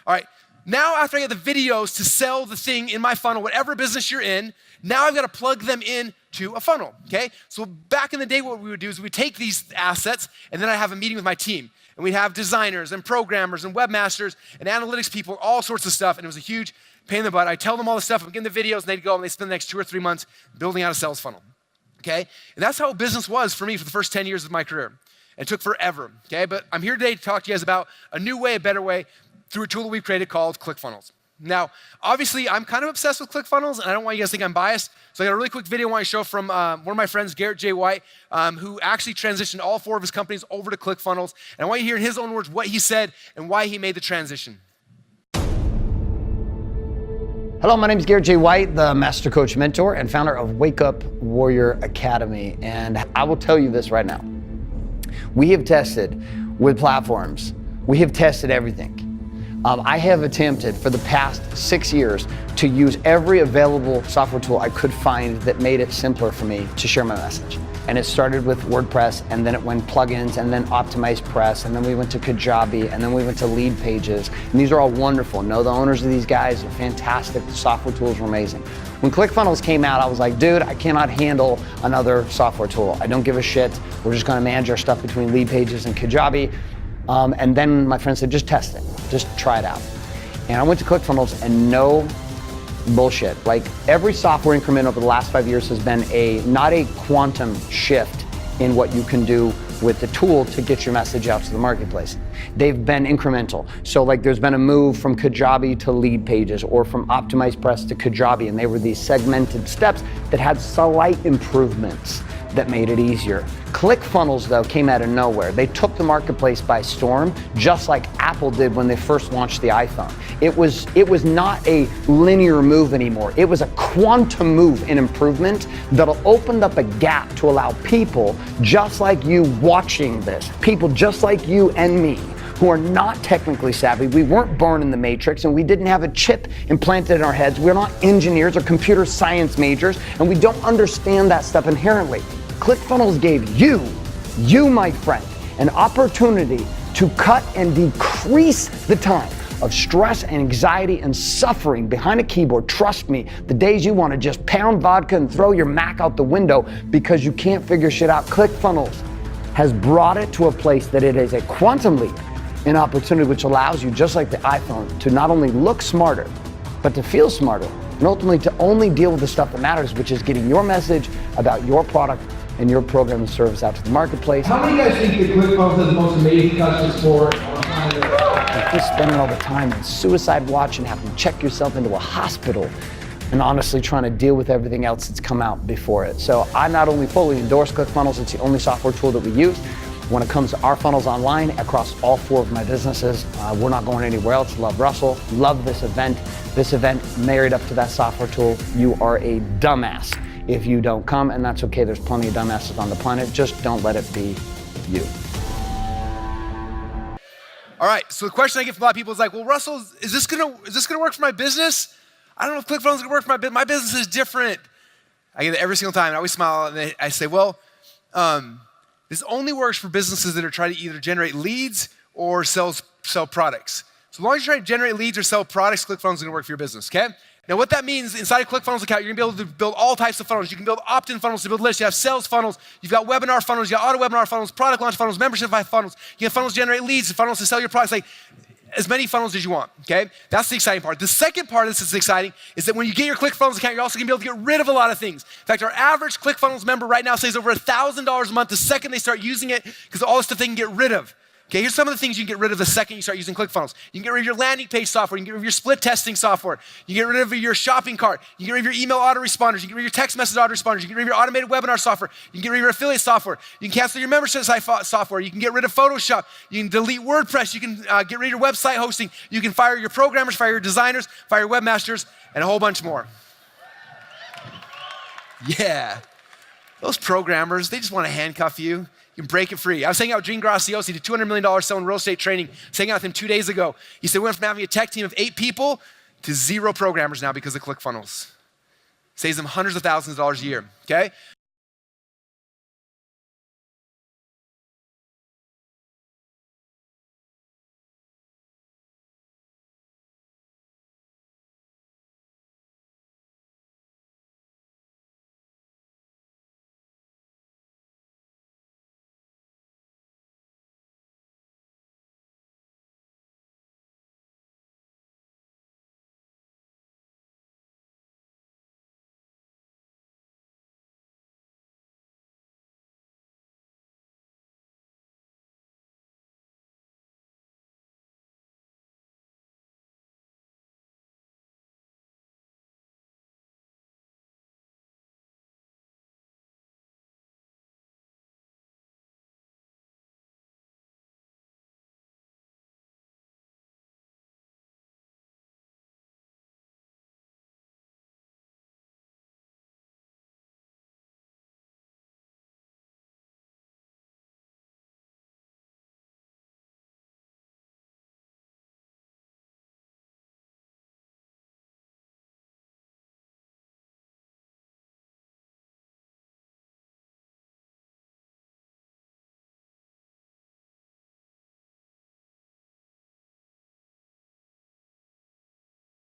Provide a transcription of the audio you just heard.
All right, now after I get the videos to sell the thing in my funnel, whatever business you're in, now I've got to plug them in to a funnel, okay? So back in the day, what we would do is we'd take these assets and then I'd have a meeting with my team. And we'd have designers and programmers and webmasters and analytics people, all sorts of stuff. And it was a huge pain in the butt. I'd tell them all the stuff, I'd give them the videos, and they'd go and they'd spend the next 2 or 3 months building out a sales funnel, okay? And that's how business was for me for the first 10 years of my career. It took forever, okay? But I'm here today to talk to you guys about a new way, a better way, through a tool that we've created called ClickFunnels. Now, obviously, I'm kind of obsessed with ClickFunnels, and I don't want you guys to think I'm biased. So I got a really quick video I want to show from one of my friends, Garrett J. White, who actually transitioned all 4 of his companies over to ClickFunnels. And I want you to hear in his own words what he said and why he made the transition. Hello, my name is Garrett J. White, the Master Coach Mentor and founder of Wake Up Warrior Academy. And I will tell you this right now. We have tested with platforms. We have tested everything. I have attempted for the past 6 years to use every available software tool I could find that made it simpler for me to share my message. And it started with WordPress, and then it went plugins, and then Optimized Press, and then we went to Kajabi, and then we went to Lead Pages. And these are all wonderful. Know the owners of these guys are fantastic. The software tools are amazing. When ClickFunnels came out, I was like, dude, I cannot handle another software tool. I don't give a shit. We're just gonna manage our stuff between Lead Pages and Kajabi. And then my friend said, just test it, just try it out. And I went to ClickFunnels, and no bullshit. Like, every software increment over the last 5 years has been not a quantum shift in what you can do with the tool to get your message out to the marketplace. They've been incremental. So like, there's been a move from Kajabi to Lead Pages, or from Optimized Press to Kajabi, and they were these segmented steps that had slight improvements that made it easier. ClickFunnels, though, came out of nowhere. They took the marketplace by storm, just like Apple did when they first launched the iPhone. It was not a linear move anymore. It was a quantum move in improvement that'll open up a gap to allow people just like you watching this, people just like you and me, who are not technically savvy. We weren't born in the matrix, and we didn't have a chip implanted in our heads. We're not engineers or computer science majors, and we don't understand that stuff inherently. ClickFunnels gave you, my friend, an opportunity to cut and decrease the time of stress and anxiety and suffering behind a keyboard. Trust me, the days you want to just pound vodka and throw your Mac out the window because you can't figure shit out, ClickFunnels has brought it to a place that it is a quantum leap, an opportunity which allows you, just like the iPhone, to not only look smarter, but to feel smarter, and ultimately to only deal with the stuff that matters, which is getting your message about your product and your program and service out to the marketplace. How many guys think that ClickFunnels has the most amazing customer support on planet Earth? You're spending all the time in suicide watch and having to check yourself into a hospital, and honestly trying to deal with everything else that's come out before it. So I not only fully endorse ClickFunnels, it's the only software tool that we use. When it comes to our funnels online across all 4 of my businesses, we're not going anywhere else. Love Russell, love this event. This event married up to that software tool. You are a dumbass if you don't come, and that's okay. There's plenty of dumbasses on the planet. Just don't let it be you. All right, so the question I get from a lot of people is like, well, Russell, is this gonna work for my business? I don't know if ClickFunnels is gonna work for my business. My business is different. I get it every single time. I always smile, and I say, well, this only works for businesses that are trying to either generate leads or sell products. So as long as you're trying to generate leads or sell products, ClickFunnels is gonna work for your business, okay? Now what that means, inside a ClickFunnels account, you're gonna be able to build all types of funnels. You can build opt-in funnels to build lists. You have sales funnels. You've got webinar funnels. You got auto webinar funnels, product launch funnels, membership funnels. You have funnels to generate leads, funnels to sell your products, like as many funnels as you want, okay? That's the exciting part. The second part of this that's exciting is that when you get your ClickFunnels account, you're also gonna be able to get rid of a lot of things. In fact, our average ClickFunnels member right now saves over $1,000 a month the second they start using it, because of all the stuff they can get rid of. Okay, here's some of the things you can get rid of the second you start using ClickFunnels. You can get rid of your landing page software. You can get rid of your split testing software. You can get rid of your shopping cart. You can get rid of your email autoresponders. You can get rid of your text message autoresponders. You can get rid of your automated webinar software. You can get rid of your affiliate software. You can cancel your membership site software. You can get rid of Photoshop. You can delete WordPress. You can get rid of your website hosting. You can fire your programmers, fire your designers, fire your webmasters, and a whole bunch more. Yeah. Those programmers, they just want to handcuff you. You can break it free. I was hanging out with Gene Graciosi, did $200 million selling real estate training. I was hanging out with him 2 days ago. He said we went from having a tech team of 8 people to 0 programmers now because of ClickFunnels. Saves them hundreds of thousands of dollars a year, okay?